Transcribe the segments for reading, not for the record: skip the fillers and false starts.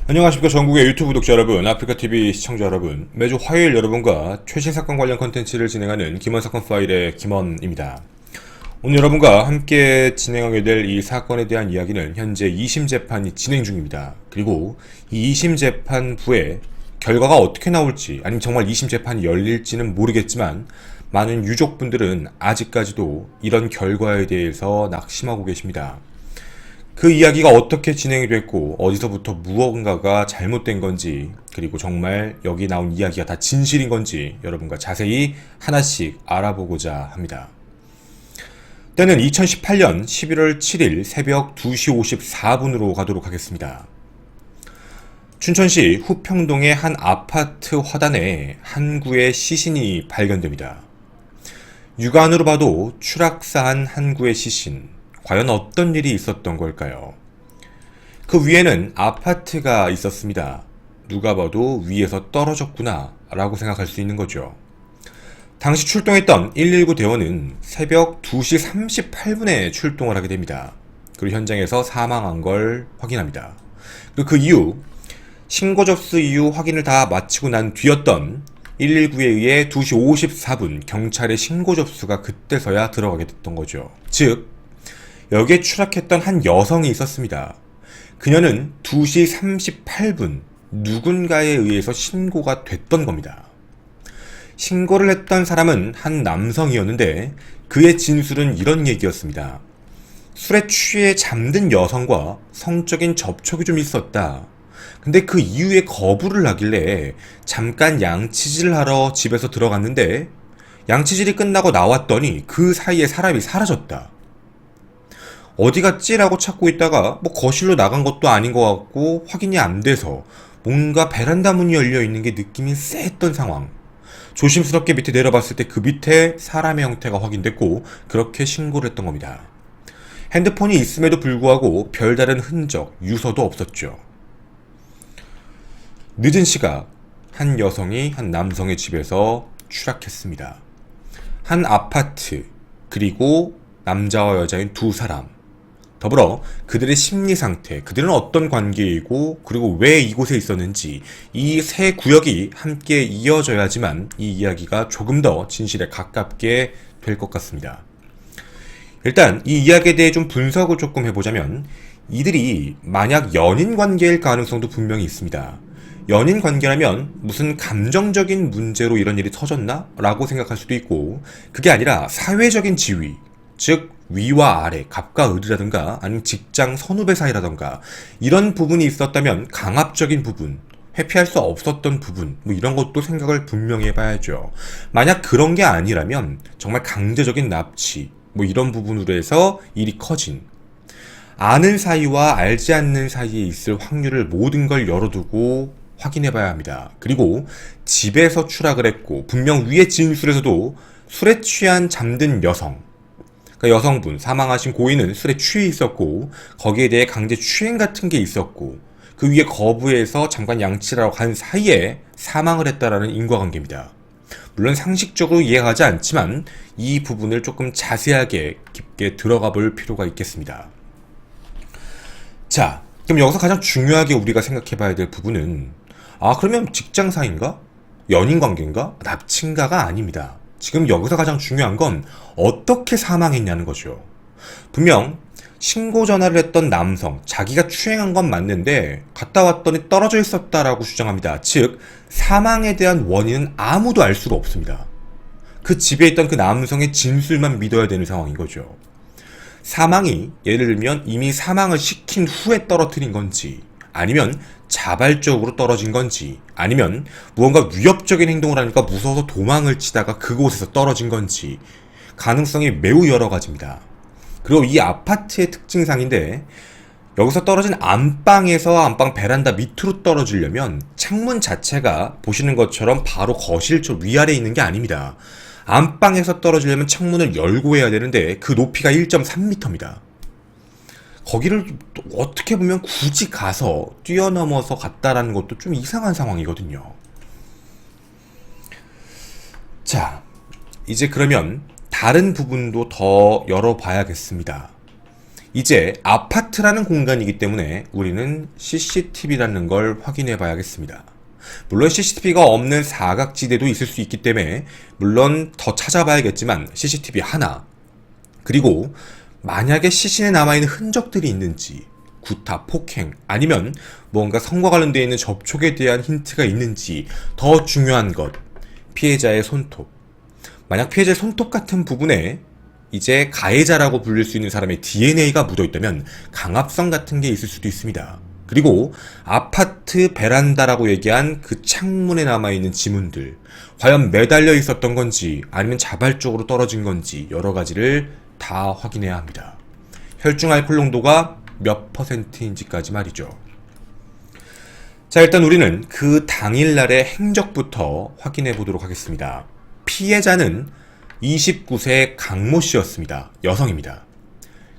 안녕하십니까. 전국의 유튜브 구독자 여러분, 아프리카TV 시청자 여러분, 매주 화요일 여러분과 최신 사건 관련 컨텐츠를 진행하는 김원사건 파일의 김원입니다. 오늘 여러분과 함께 진행하게 될 이 사건에 대한 이야기는 현재 2심 재판이 진행 중입니다. 그리고 이 2심 재판부의 결과가 어떻게 나올지, 아니면 정말 2심 재판이 열릴지는 모르겠지만 많은 유족분들은 아직까지도 이런 결과에 대해서 낙심하고 계십니다. 그 이야기가 어떻게 진행이 됐고 어디서부터 무언가가 잘못된 건지, 그리고 정말 여기 나온 이야기가 다 진실인 건지 여러분과 자세히 하나씩 알아보고자 합니다. 때는 2018년 11월 7일 새벽 2시 54분으로 가도록 하겠습니다. 춘천시 후평동의 한 아파트 화단에 한 구의 시신이 발견됩니다. 육안으로 봐도 추락사한 한 구의 시신. 과연 어떤 일이 있었던 걸까요? 그 위에는 아파트가 있었습니다. 누가 봐도 위에서 떨어졌구나 라고 생각할 수 있는 거죠. 당시 출동했던 119 대원은 새벽 2시 38분에 출동을 하게 됩니다. 그리고 현장에서 사망한 걸 확인합니다. 그리고 그 이후 신고 접수 이후 확인을 다 마치고 난 뒤였던 119에 의해 2시 54분 경찰의 신고 접수가 그때서야 들어가게 됐던 거죠. 즉 여기에 추락했던 한 여성이 있었습니다. 그녀는 2시 38분 누군가에 의해서 신고가 됐던 겁니다. 신고를 했던 사람은 한 남성이었는데 그의 진술은 이런 얘기였습니다. 술에 취해 잠든 여성과 성적인 접촉이 좀 있었다. 근데 그 이후에 거부를 하길래 잠깐 양치질을 하러 집에서 들어갔는데 양치질이 끝나고 나왔더니 그 사이에 사람이 사라졌다. 어디 갔지? 라고 찾고 있다가 거실로 나간 것도 아닌 것 같고 확인이 안 돼서 뭔가 베란다 문이 열려 있는 게 느낌이 쎄했던 상황. 조심스럽게 밑에 내려봤을 때 그 밑에 사람의 형태가 확인됐고 그렇게 신고를 했던 겁니다. 핸드폰이 있음에도 불구하고 별다른 흔적, 유서도 없었죠. 늦은 시각 한 여성이 한 남성의 집에서 추락했습니다. 한 아파트, 그리고 남자와 여자인 두 사람, 더불어 그들의 심리 상태, 그들은 어떤 관계이고 그리고 왜 이곳에 있었는지, 이 세 구역이 함께 이어져야지만 이 이야기가 조금 더 진실에 가깝게 될 것 같습니다. 일단 이 이야기에 대해 좀 분석을 조금 해보자면, 이들이 만약 연인 관계일 가능성도 분명히 있습니다. 연인 관계라면 무슨 감정적인 문제로 이런 일이 터졌나? 라고 생각할 수도 있고, 그게 아니라 사회적인 지위, 즉 위와 아래, 갑과 을이라든가 아니면 직장 선후배 사이라든가 이런 부분이 있었다면 강압적인 부분, 회피할 수 없었던 부분, 이런 것도 생각을 분명히 해봐야죠. 만약 그런 게 아니라면 정말 강제적인 납치, 이런 부분으로 해서 일이 커진, 아는 사이와 알지 않는 사이에 있을 확률을 모든 걸 열어두고 확인해봐야 합니다. 그리고 집에서 추락을 했고 분명 위의 진술에서도 술에 취한 잠든 여성, 그러니까 여성분, 사망하신 고인은 술에 취해 있었고 거기에 대해 강제 추행 같은 게 있었고 그 위에 거부해서 잠깐 양치하러 간 사이에 사망을 했다라는 인과관계입니다. 물론 상식적으로 이해가지 않지만 이 부분을 조금 자세하게 깊게 들어가 볼 필요가 있겠습니다. 자, 그럼 여기서 가장 중요하게 우리가 생각해 봐야 될 부분은, 그러면 직장 사이인가? 연인 관계인가? 납치인가가 아닙니다. 지금 여기서 가장 중요한 건 어떻게 사망했냐는 거죠. 분명 신고 전화를 했던 남성, 자기가 추행한 건 맞는데 갔다 왔더니 떨어져 있었다라고 주장합니다. 즉 사망에 대한 원인은 아무도 알 수가 없습니다. 그 집에 있던 그 남성의 진술만 믿어야 되는 상황인 거죠. 사망이 예를 들면 이미 사망을 시킨 후에 떨어뜨린 건지, 아니면 자발적으로 떨어진 건지, 아니면 무언가 위협적인 행동을 하니까 무서워서 도망을 치다가 그곳에서 떨어진 건지, 가능성이 매우 여러 가지입니다. 그리고 이 아파트의 특징상인데, 여기서 떨어진 안방에서 안방 베란다 밑으로 떨어지려면 창문 자체가 보시는 것처럼 바로 거실 쪽 위아래에 있는 게 아닙니다. 안방에서 떨어지려면 창문을 열고 해야 되는데 그 높이가 1.3m입니다. 거기를 어떻게 보면 굳이 가서 뛰어넘어서 갔다라는 것도 좀 이상한 상황이거든요. 자, 이제 그러면 다른 부분도 더 열어봐야겠습니다. 이제 아파트라는 공간이기 때문에 우리는 CCTV라는 걸 확인해 봐야겠습니다. 물론 CCTV가 없는 사각지대도 있을 수 있기 때문에 물론 더 찾아봐야겠지만 CCTV 하나, 그리고 만약에 시신에 남아있는 흔적들이 있는지, 구타, 폭행, 아니면 뭔가 성과 관련되어 있는 접촉에 대한 힌트가 있는지, 더 중요한 것, 피해자의 손톱. 만약 피해자의 손톱 같은 부분에 이제 가해자라고 불릴 수 있는 사람의 DNA가 묻어있다면 강압성 같은 게 있을 수도 있습니다. 그리고 아파트 베란다라고 얘기한 그 창문에 남아있는 지문들, 과연 매달려 있었던 건지 아니면 자발적으로 떨어진 건지 여러 가지를 다 확인해야 합니다. 혈중 알코올 농도가 몇 %인지까지 말이죠. 자, 일단 우리는 그 당일날의 행적부터 확인해 보도록 하겠습니다. 피해자는 29세 강모 씨였습니다. 여성입니다.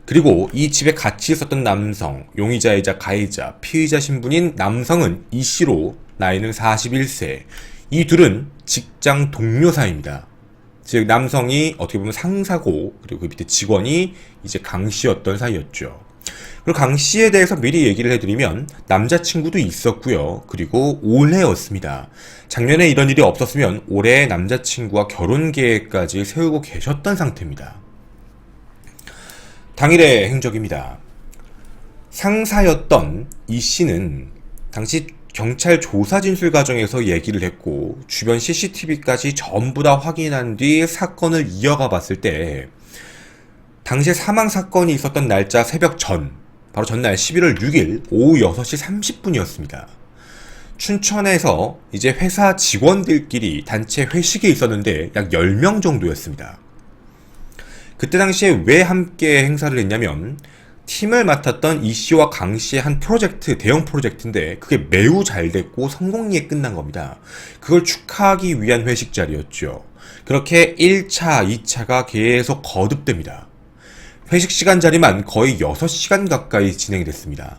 그리고 이 집에 같이 있었던 남성, 용의자이자 가해자, 피의자 신분인 남성은 이 씨로 나이는 41세. 이 둘은 직장 동료 사이입니다. 즉 남성이 어떻게 보면 상사고, 그리고 그 밑에 직원이 이제 강 씨였던 사이였죠. 그리고 강 씨에 대해서 미리 얘기를 해드리면 남자친구도 있었고요. 그리고 올해였습니다. 작년에 이런 일이 없었으면 올해 남자친구와 결혼 계획까지 세우고 계셨던 상태입니다. 당일의 행적입니다. 상사였던 이 씨는 당시 경찰 조사 진술 과정에서 얘기를 했고 주변 CCTV까지 전부 다 확인한 뒤 사건을 이어가 봤을 때 당시에 사망 사건이 있었던 날짜 새벽 전, 바로 전날 11월 6일 오후 6시 30분이었습니다. 춘천에서 이제 회사 직원들끼리 단체 회식에 있었는데 약 10명 정도였습니다. 그때 당시에 왜 함께 행사를 했냐면 팀을 맡았던 이 씨와 강 씨의 한 프로젝트, 대형 프로젝트인데 그게 매우 잘 됐고 성공리에 끝난 겁니다. 그걸 축하하기 위한 회식 자리였죠. 그렇게 1차, 2차가 계속 거듭됩니다. 회식 시간 자리만 거의 6시간 가까이 진행이 됐습니다.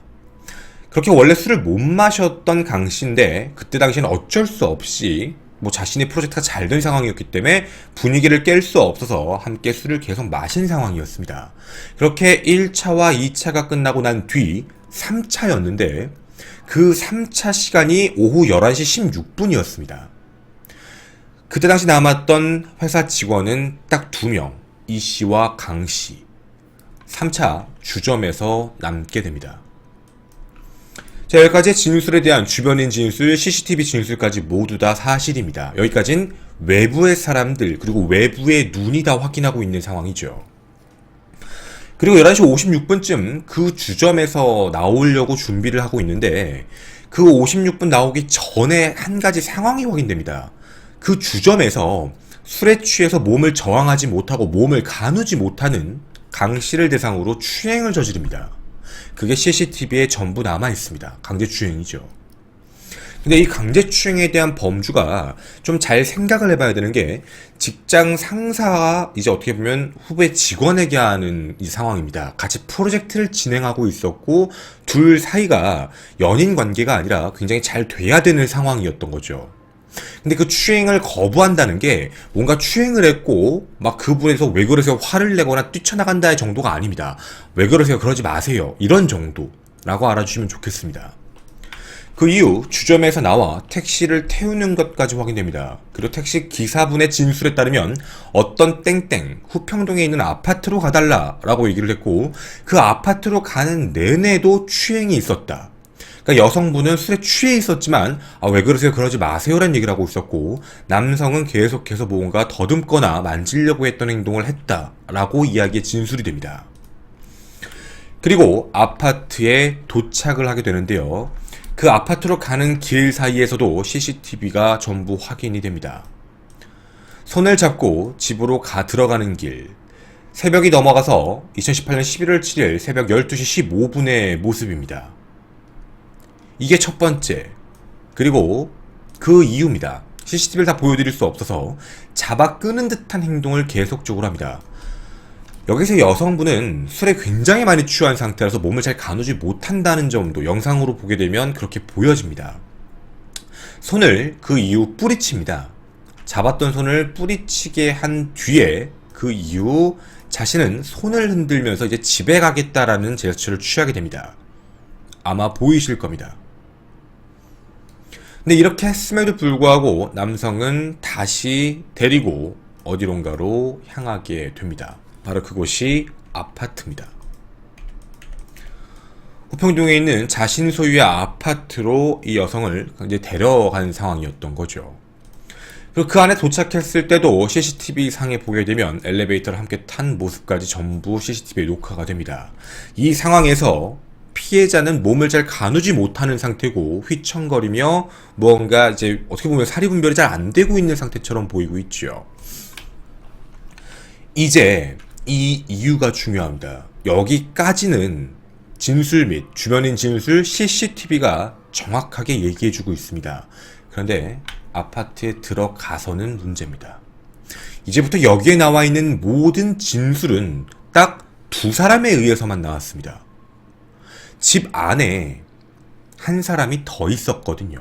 그렇게 원래 술을 못 마셨던 강 씨인데 그때 당시에는 어쩔 수 없이 자신의 프로젝트가 잘 된 상황이었기 때문에 분위기를 깰 수 없어서 함께 술을 계속 마신 상황이었습니다. 그렇게 1차와 2차가 끝나고 난 뒤 3차였는데 그 3차 시간이 오후 11시 16분이었습니다. 그때 당시 남았던 회사 직원은 딱 2명, 이 씨와 강 씨. 3차 주점에서 남게 됩니다. 자, 여기까지 진술에 대한 주변인 진술, CCTV 진술까지 모두 다 사실입니다. 여기까진 외부의 사람들, 그리고 외부의 눈이 다 확인하고 있는 상황이죠. 그리고 11시 56분쯤 그 주점에서 나오려고 준비를 하고 있는데 그 56분 나오기 전에 한 가지 상황이 확인됩니다. 그 주점에서 술에 취해서 몸을 저항하지 못하고 몸을 가누지 못하는 강 씨를 대상으로 추행을 저지릅니다. 그게 CCTV에 전부 남아있습니다. 강제추행이죠. 근데 이 강제추행에 대한 범주가 좀 잘 생각을 해봐야 되는 게 직장 상사가 이제 어떻게 보면 후배 직원에게 하는 이 상황입니다. 같이 프로젝트를 진행하고 있었고 둘 사이가 연인 관계가 아니라 굉장히 잘 돼야 되는 상황이었던 거죠. 근데 그 추행을 거부한다는 게 뭔가 추행을 했고 막 그분에서 왜 그러세요 화를 내거나 뛰쳐나간다의 정도가 아닙니다. 왜 그러세요 그러지 마세요 이런 정도라고 알아주시면 좋겠습니다. 그 이후 주점에서 나와 택시를 태우는 것까지 확인됩니다. 그리고 택시 기사분의 진술에 따르면 어떤 땡땡 후평동에 있는 아파트로 가달라라고 얘기를 했고 그 아파트로 가는 내내도 추행이 있었다. 그러니까 여성분은 술에 취해 있었지만 왜 그러세요 그러지 마세요라는 얘기를 하고 있었고 남성은 계속해서 뭔가 더듬거나 만지려고 했던 행동을 했다라고 이야기의 진술이 됩니다. 그리고 아파트에 도착을 하게 되는데요. 그 아파트로 가는 길 사이에서도 CCTV가 전부 확인이 됩니다. 손을 잡고 집으로 들어가는 길, 새벽이 넘어가서 2018년 11월 7일 새벽 12시 15분의 모습입니다. 이게 첫 번째. 그리고 그 이유입니다. CCTV를 다 보여드릴 수 없어서 잡아 끄는 듯한 행동을 계속적으로 합니다. 여기서 여성분은 술에 굉장히 많이 취한 상태라서 몸을 잘 가누지 못한다는 점도 영상으로 보게 되면 그렇게 보여집니다. 손을 그 이후 뿌리칩니다. 잡았던 손을 뿌리치게 한 뒤에 그 이후 자신은 손을 흔들면서 이제 집에 가겠다라는 제스처를 취하게 됩니다. 아마 보이실 겁니다. 근데 이렇게 했음에도 불구하고 남성은 다시 데리고 어디론가로 향하게 됩니다. 바로 그곳이 아파트입니다. 후평동에 있는 자신 소유의 아파트로 이 여성을 이제 데려간 상황이었던 거죠. 그리고 그 안에 도착했을 때도 CCTV 상에 보게 되면 엘리베이터를 함께 탄 모습까지 전부 CCTV에 녹화가 됩니다. 이 상황에서 피해자는 몸을 잘 가누지 못하는 상태고 휘청거리며 뭔가 이제 어떻게 보면 사리 분별이 잘 안 되고 있는 상태처럼 보이고 있죠. 이제 이 이유가 중요합니다. 여기까지는 진술 및 주변인 진술 CCTV가 정확하게 얘기해주고 있습니다. 그런데 아파트에 들어가서는 문제입니다. 이제부터 여기에 나와 있는 모든 진술은 딱 두 사람에 의해서만 나왔습니다. 집 안에 한 사람이 더 있었거든요.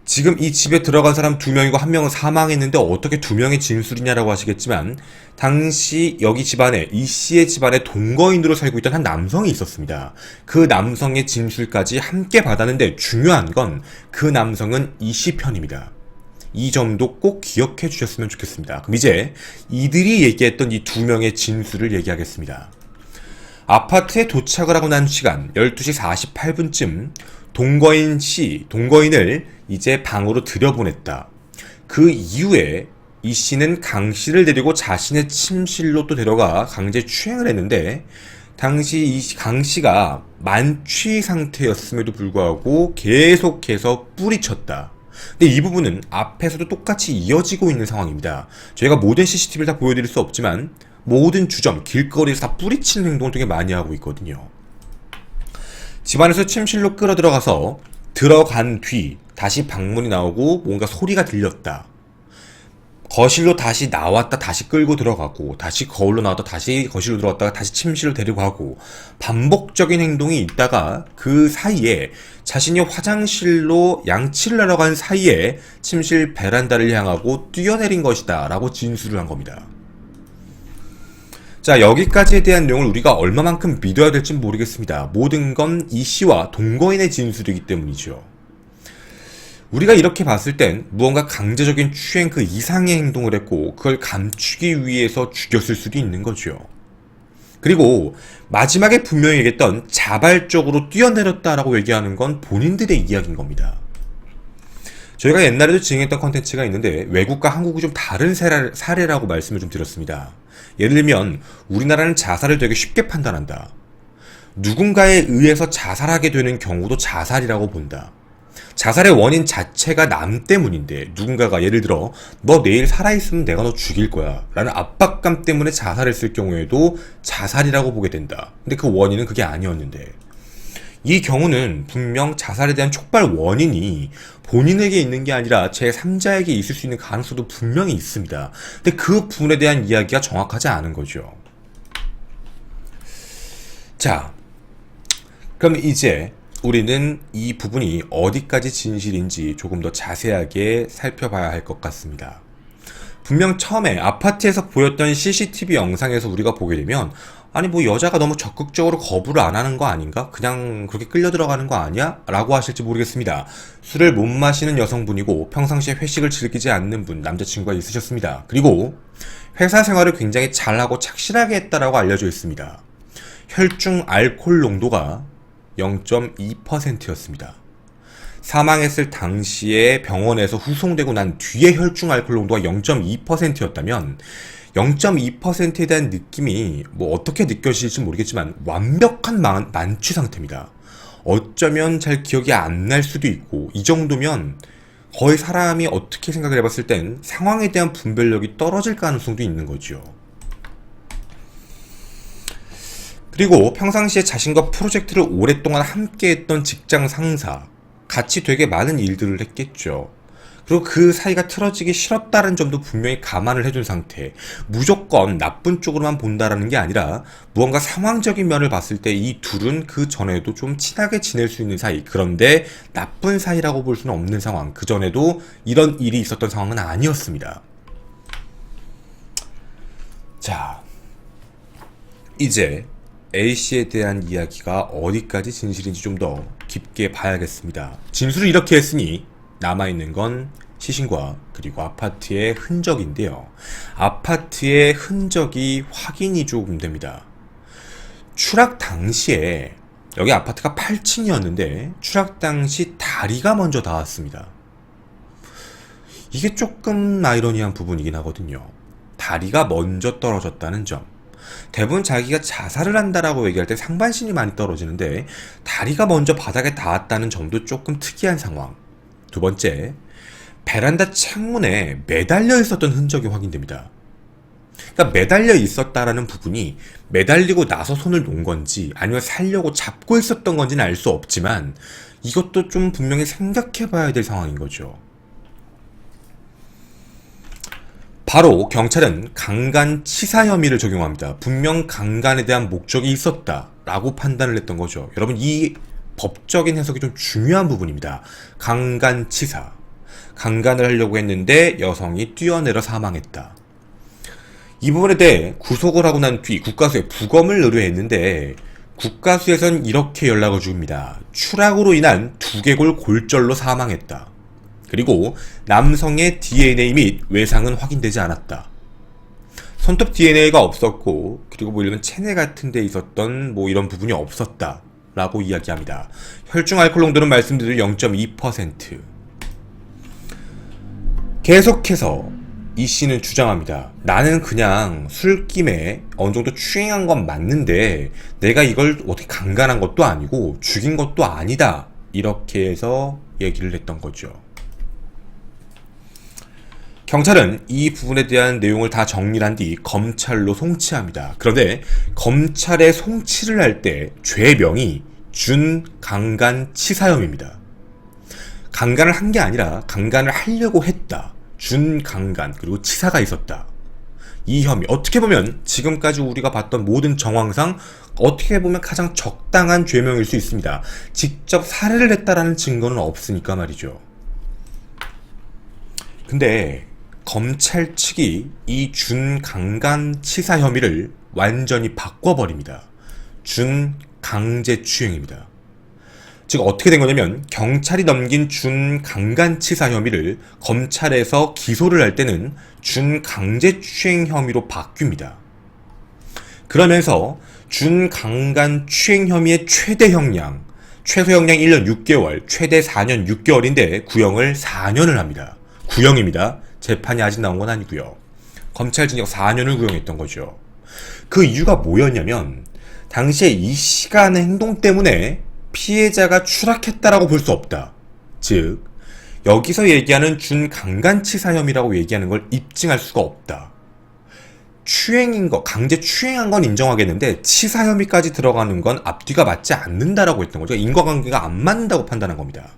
지금 이 집에 들어간 사람 2명이고 1명은 사망했는데 어떻게 2명의 진술이냐라고 하시겠지만 당시 여기 집안에 이 씨의 집안에 동거인으로 살고 있던 한 남성이 있었습니다. 그 남성의 진술까지 함께 받았는데 중요한 건 그 남성은 이 씨 편입니다. 이 점도 꼭 기억해 주셨으면 좋겠습니다. 그럼 이제 이들이 얘기했던 이 2명의 진술을 얘기하겠습니다. 아파트에 도착을 하고 난 시간 12시 48분쯤 동거인을 이제 방으로 들여보냈다. 그 이후에 이 씨는 강 씨를 데리고 자신의 침실로 또 데려가 강제 추행을 했는데 당시 이 강 씨가 만취 상태였음에도 불구하고 계속해서 뿌리쳤다. 근데 이 부분은 앞에서도 똑같이 이어지고 있는 상황입니다. 저희가 모든 CCTV를 다 보여드릴 수 없지만 모든 주점, 길거리에서 다 뿌리치는 행동을 되게 많이 하고 있거든요. 집안에서 침실로 끌어 들어가서 들어간 뒤 다시 방문이 나오고 뭔가 소리가 들렸다. 거실로 다시 나왔다 다시 끌고 들어가고 다시 거울로 나왔다 다시 거실로 들어갔다가 다시 침실로 데리고 가고 반복적인 행동이 있다가 그 사이에 자신이 화장실로 양치를 하러 간 사이에 침실 베란다를 향하고 뛰어내린 것이다 라고 진술을 한 겁니다. 자, 여기까지에 대한 내용을 우리가 얼마만큼 믿어야 될지 모르겠습니다. 모든 건 이 씨와 동거인의 진술이기 때문이죠. 우리가 이렇게 봤을 땐 무언가 강제적인 추행 그 이상의 행동을 했고 그걸 감추기 위해서 죽였을 수도 있는 거죠. 그리고 마지막에 분명히 얘기했던 자발적으로 뛰어내렸다라고 얘기하는 건 본인들의 이야기인 겁니다. 저희가 옛날에도 진행했던 컨텐츠가 있는데 외국과 한국이 좀 다른 사례라고 말씀을 좀 드렸습니다. 예를 들면 우리나라는 자살을 되게 쉽게 판단한다. 누군가에 의해서 자살하게 되는 경우도 자살이라고 본다. 자살의 원인 자체가 남 때문인데 누군가가 예를 들어 너 내일 살아있으면 내가 너 죽일 거야 라는 압박감 때문에 자살했을 경우에도 자살이라고 보게 된다. 근데 그 원인은 그게 아니었는데 이 경우는 분명 자살에 대한 촉발 원인이 본인에게 있는 게 아니라 제3자에게 있을 수 있는 가능성도 분명히 있습니다. 근데 그 부분에 대한 이야기가 정확하지 않은 거죠. 자, 그럼 이제 우리는 이 부분이 어디까지 진실인지 조금 더 자세하게 살펴봐야 할 것 같습니다. 분명 처음에 아파트에서 보였던 CCTV 영상에서 우리가 보게 되면 아니 뭐 여자가 너무 적극적으로 거부를 안 하는 거 아닌가? 그냥 그렇게 끌려 들어가는 거 아니야? 라고 하실지 모르겠습니다. 술을 못 마시는 여성분이고 평상시에 회식을 즐기지 않는 분, 남자친구가 있으셨습니다. 그리고 회사 생활을 굉장히 잘하고 착실하게 했다라고 알려져 있습니다. 혈중 알코올 농도가 0.2%였습니다. 사망했을 당시에 병원에서 후송되고 난 뒤에 혈중 알코올 농도가 0.2%였다면 0.2%에 대한 느낌이 뭐 어떻게 느껴질지 모르겠지만 완벽한 만취 상태입니다. 어쩌면 잘 기억이 안 날 수도 있고 이 정도면 거의 사람이 어떻게 생각을 해봤을 땐 상황에 대한 분별력이 떨어질 가능성도 있는 거죠. 그리고 평상시에 자신과 프로젝트를 오랫동안 함께했던 직장 상사, 같이 되게 많은 일들을 했겠죠. 그리고 그 사이가 틀어지기 싫었다는 점도 분명히 감안을 해둔 상태. 무조건 나쁜 쪽으로만 본다라는 게 아니라 무언가 상황적인 면을 봤을 때 이 둘은 그 전에도 좀 친하게 지낼 수 있는 사이. 그런데 나쁜 사이라고 볼 수는 없는 상황. 그 전에도 이런 일이 있었던 상황은 아니었습니다. 자, 이제 A씨에 대한 이야기가 어디까지 진실인지 좀 더 깊게 봐야겠습니다. 진술을 이렇게 했으니 남아있는 건 시신과 그리고 아파트의 흔적인데요. 아파트의 흔적이 확인이 조금 됩니다. 추락 당시에 여기 아파트가 8층이었는데 추락 당시 다리가 먼저 닿았습니다. 이게 조금 아이러니한 부분이긴 하거든요. 다리가 먼저 떨어졌다는 점. 대부분 자기가 자살을 한다라고 얘기할 때 상반신이 많이 떨어지는데 다리가 먼저 바닥에 닿았다는 점도 조금 특이한 상황. 두 번째, 베란다 창문에 매달려 있었던 흔적이 확인됩니다. 그러니까 매달려 있었다라는 부분이 매달리고 나서 손을 놓은 건지 아니면 살려고 잡고 있었던 건지는 알 수 없지만 이것도 좀 분명히 생각해 봐야 될 상황인 거죠. 바로 경찰은 강간치사 혐의를 적용합니다. 분명 강간에 대한 목적이 있었다라고 판단을 했던 거죠. 여러분, 이 법적인 해석이 좀 중요한 부분입니다. 강간치사. 강간을 하려고 했는데 여성이 뛰어내려 사망했다. 이 부분에 대해 구속을 하고 난 뒤 국가수에 부검을 의뢰했는데 국가수에선 이렇게 연락을 줍니다. 추락으로 인한 두개골 골절로 사망했다. 그리고 남성의 DNA 및 외상은 확인되지 않았다. 손톱 DNA가 없었고 그리고 뭐 이런 체내 같은 데 있었던 뭐 이런 부분이 없었다 라고 이야기합니다. 혈중 알코올 농도는 말씀드린 0.2%. 계속해서 이 씨는 주장합니다. 나는 그냥 술김에 어느 정도 추행한 건 맞는데 내가 이걸 어떻게 강간한 것도 아니고 죽인 것도 아니다. 이렇게 해서 얘기를 했던 거죠. 경찰은 이 부분에 대한 내용을 다 정리를 한 뒤 검찰로 송치합니다. 그런데 검찰에 송치를 할 때 죄명이 준강간치사혐입니다. 강간을 한 게 아니라 강간을 하려고 했다. 준강간 그리고 치사가 있었다. 이 혐의 어떻게 보면 지금까지 우리가 봤던 모든 정황상 어떻게 보면 가장 적당한 죄명일 수 있습니다. 직접 살해를 했다라는 증거는 없으니까 말이죠. 근데 검찰 측이 이 준강간치사 혐의를 완전히 바꿔버립니다. 준강제추행입니다. 즉 어떻게 된 거냐면 경찰이 넘긴 준강간치사 혐의를 검찰에서 기소를 할 때는 준강제추행 혐의로 바뀝니다. 그러면서 준강간추행 혐의의 최대 형량, 최소 형량 1년 6개월, 최대 4년 6개월인데 구형을 4년을 합니다. 구형입니다. 재판이 아직 나온 건 아니고요. 검찰징역 4년을 구형했던 거죠. 그 이유가 뭐였냐면 당시에 이 시간의 행동 때문에 피해자가 추락했다라고 볼 수 없다. 즉 여기서 얘기하는 준강간치사 혐의라고 얘기하는 걸 입증할 수가 없다. 추행인 거, 강제 추행한 건 인정하겠는데 치사 혐의까지 들어가는 건 앞뒤가 맞지 않는다라고 했던 거죠. 인과관계가 안 맞는다고 판단한 겁니다.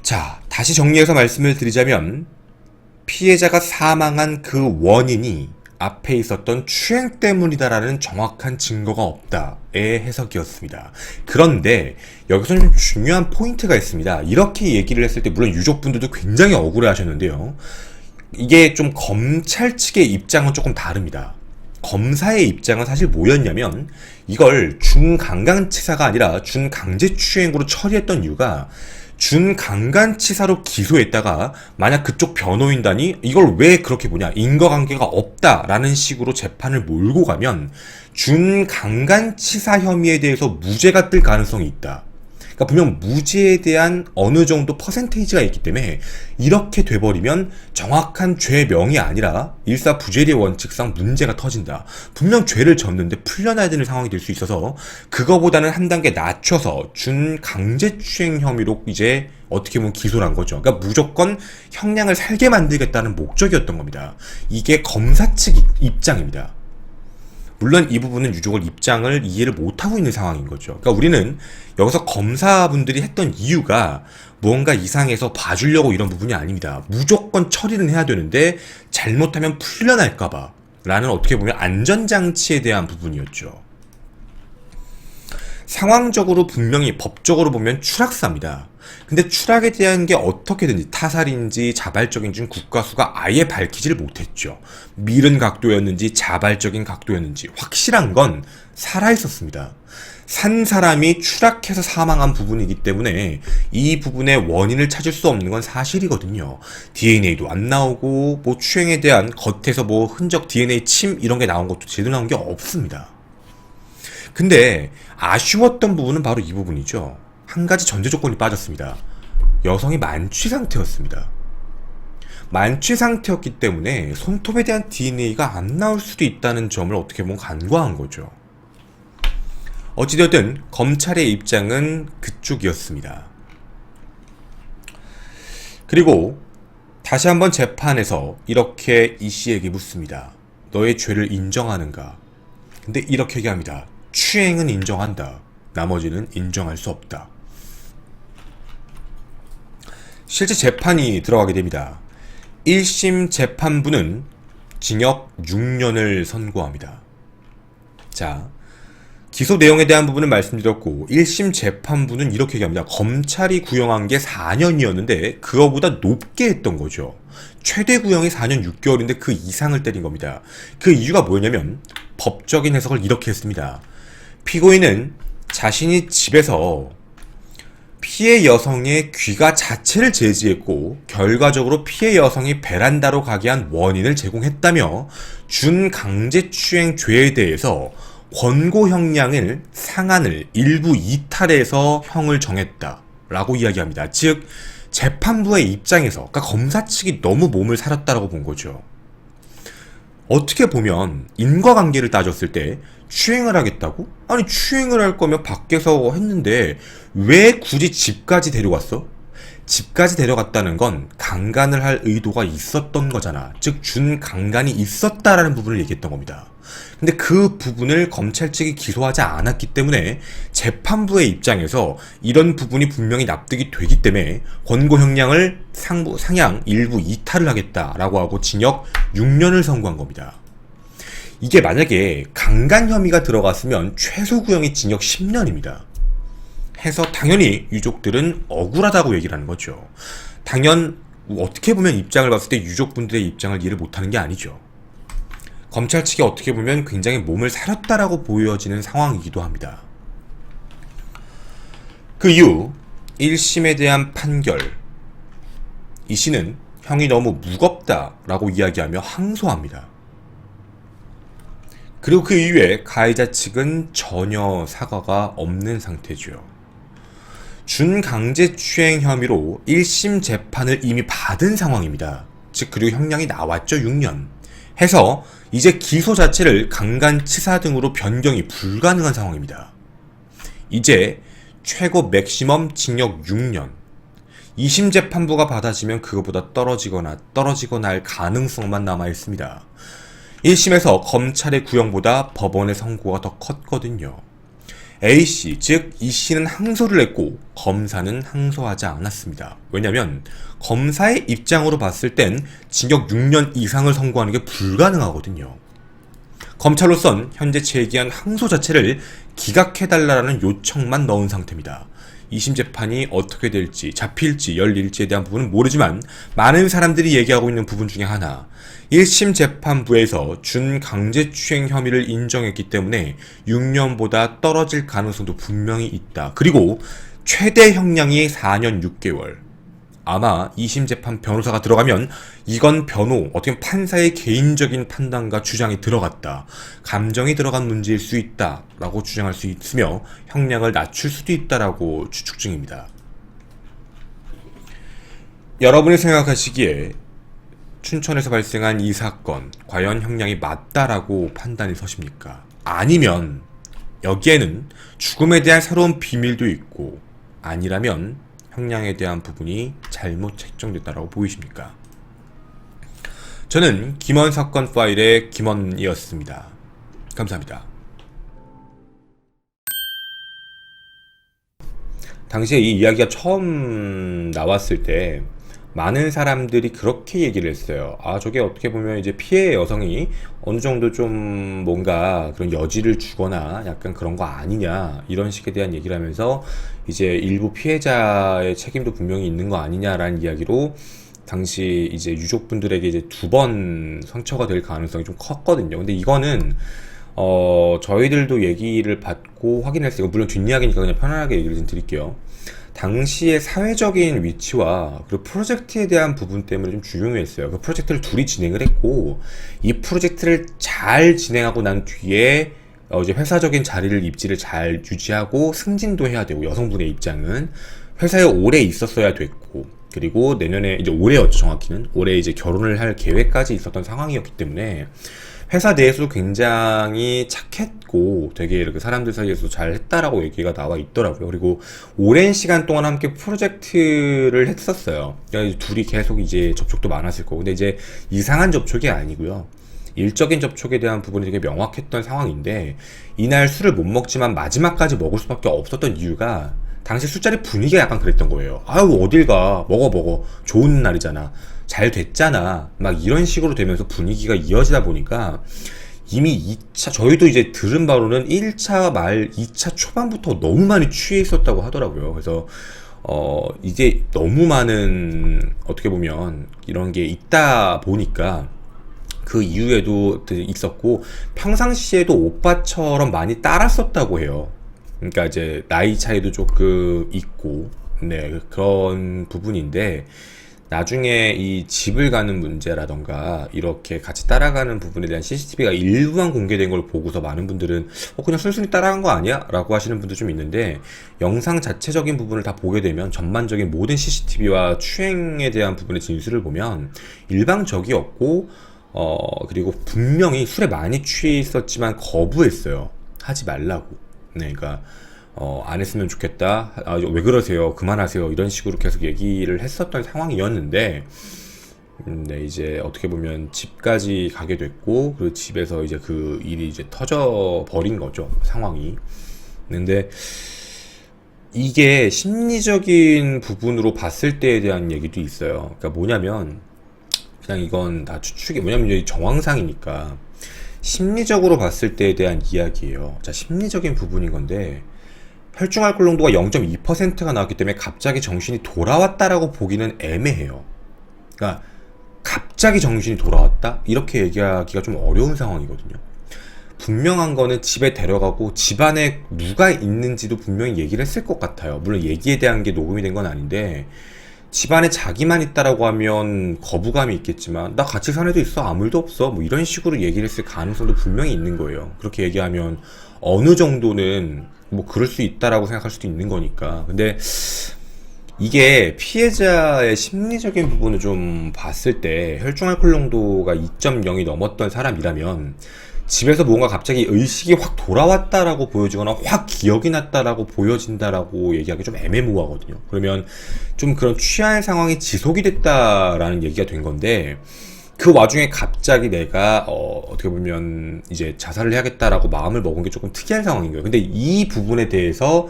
자, 다시 정리해서 말씀을 드리자면 피해자가 사망한 그 원인이 앞에 있었던 추행 때문이다라는 정확한 증거가 없다의 해석이었습니다. 그런데 여기서 좀 중요한 포인트가 있습니다. 이렇게 얘기를 했을 때 물론 유족분들도 굉장히 억울해 하셨는데요. 이게 좀 검찰 측의 입장은 조금 다릅니다. 검사의 입장은 사실 뭐였냐면 이걸 준강간치사가 아니라 준강제추행으로 처리했던 이유가 준강간치사로 기소했다가 만약 그쪽 변호인단이 이걸 왜 그렇게 보냐 인과관계가 없다라는 식으로 재판을 몰고 가면 준강간치사 혐의에 대해서 무죄가 뜰 가능성이 있다. 그러니까 분명 무죄에 대한 어느 정도 퍼센테이지가 있기 때문에 이렇게 돼버리면 정확한 죄명이 아니라 일사부재리의 원칙상 문제가 터진다. 분명 죄를 졌는데 풀려나야 되는 상황이 될 수 있어서 그거보다는 한 단계 낮춰서 준강제추행 혐의로 이제 어떻게 보면 기소를 한 거죠. 그러니까 무조건 형량을 살게 만들겠다는 목적이었던 겁니다. 이게 검사 측 입장입니다. 물론 이 부분은 유족을 입장을 이해를 못하고 있는 상황인 거죠. 그러니까 우리는 여기서 검사분들이 했던 이유가 무언가 이상해서 봐주려고 이런 부분이 아닙니다. 무조건 처리는 해야 되는데 잘못하면 풀려날까봐 라는 어떻게 보면 안전장치에 대한 부분이었죠. 상황적으로 분명히 법적으로 보면 추락사입니다. 근데 추락에 대한 게 어떻게든지 타살인지 자발적인지는 국가수가 아예 밝히지를 못했죠. 밀은 각도였는지 자발적인 각도였는지 확실한 건 살아있었습니다. 산 사람이 추락해서 사망한 부분이기 때문에 이 부분의 원인을 찾을 수 없는 건 사실이거든요. DNA도 안 나오고 뭐 추행에 대한 겉에서 뭐 흔적 DNA 침 이런 게 나온 것도 제대로 나온 게 없습니다. 근데 아쉬웠던 부분은 바로 이 부분이죠. 한 가지 전제 조건이 빠졌습니다. 여성이 만취 상태였습니다. 만취 상태였기 때문에 손톱에 대한 DNA가 안 나올 수도 있다는 점을 어떻게 보면 간과한 거죠. 어찌되었든 검찰의 입장은 그쪽이었습니다. 그리고 다시 한번 재판에서 이렇게 이 씨에게 묻습니다. 너의 죄를 인정하는가? 근데 이렇게 얘기합니다. 추행은 인정한다. 나머지는 인정할 수 없다. 실제 재판이 들어가게 됩니다. 1심 재판부는 징역 6년을 선고합니다. 자, 기소 내용에 대한 부분은 말씀드렸고 1심 재판부는 이렇게 얘기합니다. 검찰이 구형한 게 4년이었는데 그거보다 높게 했던 거죠. 최대 구형이 4년 6개월인데 그 이상을 때린 겁니다. 그 이유가 뭐냐면 법적인 해석을 이렇게 했습니다. 피고인은 자신이 집에서 피해 여성의 귀가 자체를 제지했고 결과적으로 피해 여성이 베란다로 가게 한 원인을 제공했다며 준강제추행 죄에 대해서 권고 형량을 상한을 일부 이탈해서 형을 정했다라고 이야기합니다. 즉 재판부의 입장에서 그러니까 검사 측이 너무 몸을 사렸다라고 본 거죠. 어떻게 보면 인과관계를 따졌을 때 추행을 하겠다고? 아니 추행을 할 거면 밖에서 했는데 왜 굳이 집까지 데려갔어? 집까지 데려갔다는 건 강간을 할 의도가 있었던 거잖아. 즉 준강간이 있었다라는 부분을 얘기했던 겁니다. 근데 그 부분을 검찰 측이 기소하지 않았기 때문에 재판부의 입장에서 이런 부분이 분명히 납득이 되기 때문에 권고 형량을 상향 일부 이탈을 하겠다라고 하고 징역 6년을 선고한 겁니다. 이게 만약에 강간 혐의가 들어갔으면 최소 구형이 징역 10년입니다. 해서 당연히 유족들은 억울하다고 얘기를 하는 거죠. 어떻게 보면 입장을 봤을 때 유족분들의 입장을 이해를 못하는 게 아니죠. 검찰 측이 어떻게 보면 굉장히 몸을 사렸다라고 보여지는 상황이기도 합니다. 그 이후 1심에 대한 판결, 이 씨는 형이 너무 무겁다라고 이야기하며 항소합니다. 그리고 그 이후에 가해자 측은 전혀 사과가 없는 상태죠. 준강제추행 혐의로 1심 재판을 이미 받은 상황입니다. 즉 그리고 형량이 나왔죠. 6년. 해서 이제 기소 자체를 강간치사 등으로 변경이 불가능한 상황입니다. 이제 최고 맥시멈 징역 6년. 2심 재판부가 받아지면 그것보다 떨어지거나 할 가능성만 남아있습니다. 1심에서 검찰의 구형보다 법원의 선고가 더 컸거든요. A씨, 즉 이씨는 항소를 했고 검사는 항소하지 않았습니다. 왜냐면 검사의 입장으로 봤을 땐 징역 6년 이상을 선고하는 게 불가능하거든요. 검찰로선 현재 제기한 항소 자체를 기각해달라는 요청만 넣은 상태입니다. 2심 재판이 어떻게 될지, 잡힐지, 열릴지에 대한 부분은 모르지만 많은 사람들이 얘기하고 있는 부분 중에 하나, 1심 재판부에서 준강제추행 혐의를 인정했기 때문에 6년보다 떨어질 가능성도 분명히 있다. 그리고 최대 형량이 4년 6개월. 아마 2심 재판 변호사가 들어가면 이건 어떻게 보면 판사의 개인적인 판단과 주장이 들어갔다. 감정이 들어간 문제일 수 있다. 라고 주장할 수 있으며 형량을 낮출 수도 있다라고 추측 중입니다. 여러분이 생각하시기에 춘천에서 발생한 이 사건 과연 형량이 맞다라고 판단이 서십니까? 아니면 여기에는 죽음에 대한 새로운 비밀도 있고 아니라면 형량에 대한 부분이 잘못 책정됐다라고 보이십니까? 저는 김원 사건 파일의 김원이었습니다. 감사합니다. 당시에 이 이야기가 처음 나왔을 때 많은 사람들이 그렇게 얘기를 했어요. 아, 저게 어떻게 보면 이제 피해 여성이 어느 정도 좀 뭔가 그런 여지를 주거나 약간 그런 거 아니냐, 이런 식에 대한 얘기를 하면서 이제 일부 피해자의 책임도 분명히 있는 거 아니냐라는 이야기로 당시 이제 유족분들에게 이제 2번 상처가 될 가능성이 좀 컸거든요. 근데 이거는 저희들도 얘기를 받고 확인했어요. 물론 뒷이야기니까 그냥 편안하게 얘기를 좀 드릴게요. 당시의 사회적인 위치와 그리고 프로젝트에 대한 부분 때문에 좀 중요했어요. 그 프로젝트를 둘이 진행을 했고, 이 프로젝트를 잘 진행하고 난 뒤에 이제 회사적인 자리를 입지를 잘 유지하고 승진도 해야 되고, 여성분의 입장은 회사에 오래 있었어야 됐고, 그리고 내년에 이제 올해였죠, 정확히는 올해 이제 결혼을 할 계획까지 있었던 상황이었기 때문에 회사 내에서도 굉장히 착했고 되게 이렇게 사람들 사이에서 잘 했다라고 얘기가 나와 있더라고요. 그리고 오랜 시간 동안 함께 프로젝트를 했었어요. 그러니까 둘이 계속 이제 접촉도 많았을 거고, 근데 이제 이상한 접촉이 아니고요, 일적인 접촉에 대한 부분이 되게 명확했던 상황인데, 이날 술을 못 먹지만 마지막까지 먹을 수밖에 없었던 이유가 당시 술자리 분위기가 약간 그랬던 거예요. 아유, 어딜 가, 먹어, 좋은 날이잖아, 잘 됐잖아, 막 이런 식으로 되면서 분위기가 이어지다 보니까 이미 2차, 저희도 이제 들은 바로는 1차 말 2차 초반부터 너무 많이 취해 있었다고 하더라고요. 그래서 이제 너무 많은 어떻게 보면 이런 게 있다 보니까 그 이후에도 있었고, 평상시에도 오빠처럼 많이 따랐었다고 해요. 그러니까 이제 나이 차이도 조금 있고, 네, 그런 부분인데, 나중에 이 집을 가는 문제라던가 이렇게 같이 따라가는 부분에 대한 CCTV가 일부만 공개된 걸 보고서 많은 분들은 그냥 순순히 따라간 거 아니야? 라고 하시는 분도 좀 있는데, 영상 자체적인 부분을 다 보게 되면 전반적인 모든 CCTV와 추행에 대한 부분의 진술을 보면 일방적이었고, 그리고 분명히 술에 많이 취해 있었지만 거부했어요. 하지 말라고. 네, 그러니까 안 했으면 좋겠다. 왜 그러세요? 그만하세요. 이런 식으로 계속 얘기를 했었던 상황이었는데, 네, 이제 어떻게 보면 집까지 가게 됐고, 그 집에서 이제 그 일이 이제 터져 버린 거죠, 상황이. 근데 이게 심리적인 부분으로 봤을 때에 대한 얘기도 있어요. 그러니까 뭐냐면, 그냥 이건 다 추측이, 뭐냐면 이제 정황상이니까 심리적으로 봤을 때에 대한 이야기예요. 자, 심리적인 부분인 건데, 혈중 알코올 농도가 0.2%가 나왔기 때문에 갑자기 정신이 돌아왔다라고 보기는 애매해요. 그러니까 갑자기 정신이 돌아왔다? 이렇게 얘기하기가 좀 어려운 상황이거든요. 분명한 거는 집에 데려가고 집안에 누가 있는지도 분명히 얘기를 했을 것 같아요. 물론 얘기에 대한 게 녹음이 된 건 아닌데, 집안에 자기만 있다라고 하면 거부감이 있겠지만 나 같이 산 애도 있어, 아무 일도 없어, 뭐 이런 식으로 얘기를 했을 가능성도 분명히 있는 거예요. 그렇게 얘기하면 어느 정도는 뭐 그럴 수 있다라고 생각할 수도 있는 거니까. 근데 이게 피해자의 심리적인 부분을 좀 봤을 때 혈중 알코올 농도가 2.0이 넘었던 사람이라면 집에서 뭔가 갑자기 의식이 확 돌아왔다라고 보여지거나 확 기억이 났다라고 보여진다라고 얘기하기 좀 애매모호하거든요. 그러면 좀 그런 취한 상황이 지속이 됐다라는 얘기가 된 건데, 그 와중에 갑자기 내가 어떻게 보면 이제 자살을 해야겠다라고 마음을 먹은 게 조금 특이한 상황인 거예요. 근데 이 부분에 대해서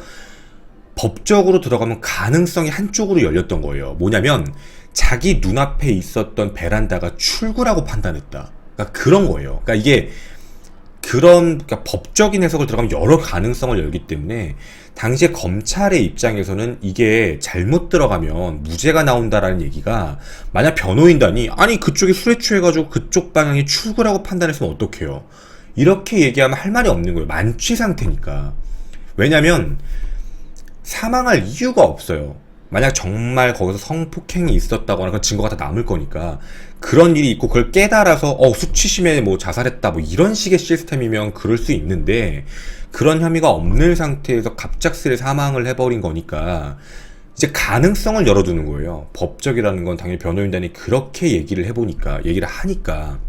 법적으로 들어가면 가능성이 한쪽으로 열렸던 거예요. 뭐냐면 자기 눈앞에 있었던 베란다가 출구라고 판단했다. 그러니까 그런 거예요. 그러니까 이게 그러니까 법적인 해석을 들어가면 여러 가능성을 열기 때문에 당시에 검찰의 입장에서는 이게 잘못 들어가면 무죄가 나온다라는 얘기가, 만약 변호인단이 아니 그쪽이 술에 취해가지고 그쪽 방향이 출구라고 판단했으면 어떡해요, 이렇게 얘기하면 할 말이 없는 거예요. 만취 상태니까. 왜냐면 사망할 이유가 없어요. 만약 정말 거기서 성폭행이 있었다거나 그런 증거가 다 남을 거니까. 그런 일이 있고 그걸 깨달아서 수치심에 뭐 자살했다 뭐 이런 식의 시스템이면 그럴 수 있는데, 그런 혐의가 없는 상태에서 갑작스레 사망을 해버린 거니까 이제 가능성을 열어두는 거예요. 법적이라는 건 당연히 변호인단이 그렇게 얘기를 하니까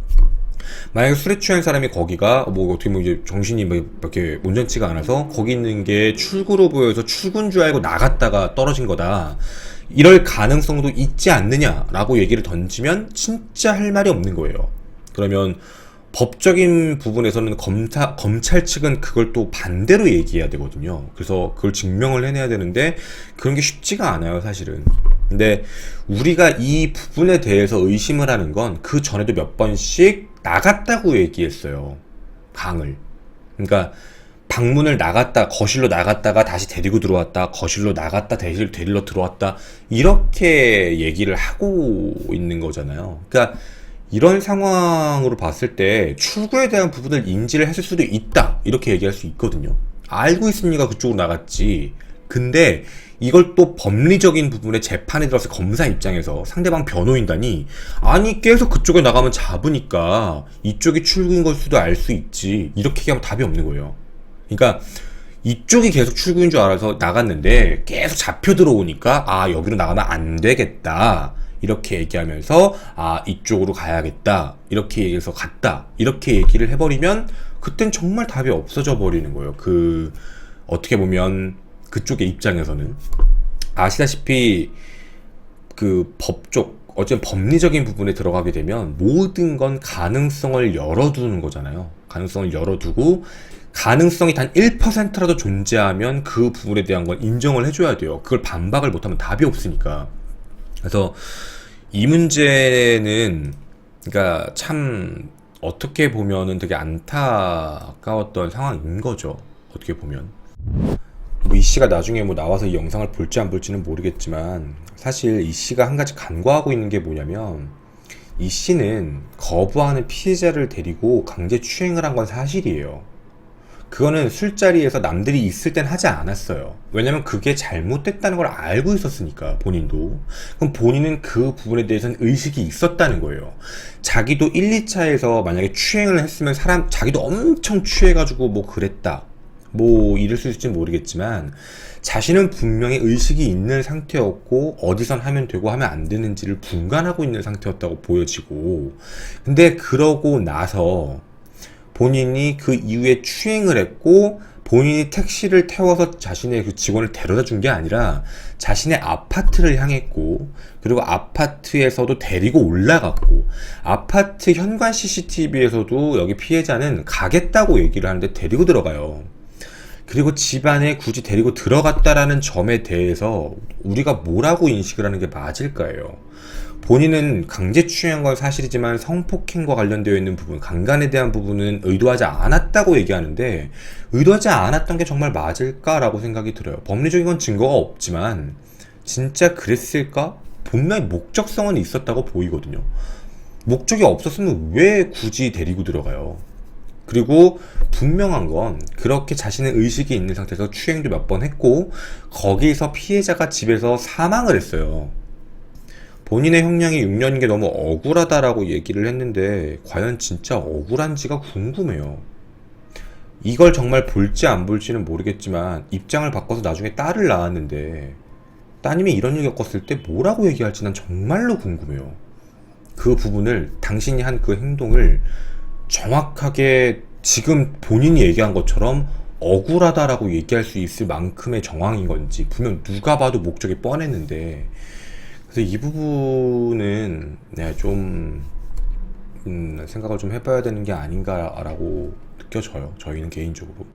만약에 술에 취한 사람이 거기가 뭐 어떻게 보면 이제 정신이 뭐 이렇게 온전치가 않아서 거기 있는 게 출구로 보여서 출구인 줄 알고 나갔다가 떨어진 거다, 이럴 가능성도 있지 않느냐라고 얘기를 던지면 진짜 할 말이 없는 거예요. 그러면 법적인 부분에서는 검찰 측은 그걸 또 반대로 얘기해야 되거든요. 그래서 그걸 증명을 해내야 되는데 그런 게 쉽지가 않아요, 사실은. 근데 우리가 이 부분에 대해서 의심을 하는 건 그 전에도 몇 번씩 나갔다고 얘기했어요. 강을. 그러니까 방문을 나갔다, 거실로 나갔다가 다시 데리고 들어왔다, 거실로 나갔다, 다시 데리러 들어왔다, 이렇게 얘기를 하고 있는 거잖아요. 그러니까 이런 상황으로 봤을 때 출구에 대한 부분을 인지를 했을 수도 있다, 이렇게 얘기할 수 있거든요. 알고 있으니까 그쪽으로 나갔지. 근데 이걸 또 법리적인 부분에 재판에 들어서 검사 입장에서 상대방 변호인단이 아니 계속 그쪽에 나가면 잡으니까 이쪽이 출구인 걸 수도 알 수 있지, 이렇게 얘기하면 답이 없는 거예요. 그러니까 이쪽이 계속 출구인 줄 알아서 나갔는데 계속 잡혀 들어오니까 아 여기로 나가면 안 되겠다, 이렇게 얘기하면서 아 이쪽으로 가야겠다, 이렇게 얘기해서 갔다, 이렇게 얘기를 해버리면 그땐 정말 답이 없어져 버리는 거예요. 어떻게 보면 그쪽의 입장에서는 아시다시피 그 법적 어쨌든 법리적인 부분에 들어가게 되면 모든 건 가능성을 열어두는 거잖아요. 가능성을 열어두고 가능성이 단 1%라도 존재하면 그 부분에 대한 건 인정을 해줘야 돼요. 그걸 반박을 못하면 답이 없으니까. 그래서 이 문제는 그러니까 참 어떻게 보면은 되게 안타까웠던 상황인 거죠. 어떻게 보면. 뭐 이 씨가 나중에 뭐 나와서 이 영상을 볼지 안 볼지는 모르겠지만 사실 이 씨가 한 가지 간과하고 있는 게 뭐냐면 이 씨는 거부하는 피해자를 데리고 강제 추행을 한 건 사실이에요. 그거는 술자리에서 남들이 있을 땐 하지 않았어요. 왜냐면 그게 잘못됐다는 걸 알고 있었으니까, 본인도. 그럼 본인은 그 부분에 대해서는 의식이 있었다는 거예요. 자기도 1, 2차에서 만약에 추행을 했으면 자기도 엄청 취해가지고 뭐 그랬다, 뭐 이럴 수 있을지 모르겠지만 자신은 분명히 의식이 있는 상태였고 어디선 하면 되고 하면 안 되는지를 분간하고 있는 상태였다고 보여지고, 근데 그러고 나서 본인이 그 이후에 추행을 했고 본인이 택시를 태워서 자신의 그 직원을 데려다 준 게 아니라 자신의 아파트를 향했고, 그리고 아파트에서도 데리고 올라갔고, 아파트 현관 CCTV에서도 여기 피해자는 가겠다고 얘기를 하는데 데리고 들어가요. 그리고 집안에 굳이 데리고 들어갔다라는 점에 대해서 우리가 뭐라고 인식을 하는 게 맞을까요? 본인은 강제추행한 건 사실이지만 성폭행과 관련되어 있는 부분, 강간에 대한 부분은 의도하지 않았다고 얘기하는데 의도하지 않았던 게 정말 맞을까라고 생각이 들어요. 법리적인 건 증거가 없지만 진짜 그랬을까? 분명히 목적성은 있었다고 보이거든요. 목적이 없었으면 왜 굳이 데리고 들어가요? 그리고 분명한 건 그렇게 자신의 의식이 있는 상태에서 추행도 몇 번 했고 거기서 피해자가 집에서 사망을 했어요. 본인의 형량이 6년인 게 너무 억울하다라고 얘기를 했는데 과연 진짜 억울한지가 궁금해요. 이걸 정말 볼지 안 볼지는 모르겠지만 입장을 바꿔서 나중에 딸을 낳았는데 따님이 이런 일 겪었을 때 뭐라고 얘기할지 난 정말로 궁금해요. 그 부분을, 당신이 한 그 행동을 정확하게 지금 본인이 얘기한 것처럼 억울하다라고 얘기할 수 있을 만큼의 정황인 건지, 분명 누가 봐도 목적이 뻔했는데, 그래서 이 부분은 좀 생각을 좀 해봐야 되는 게 아닌가라고 느껴져요. 저희는 개인적으로.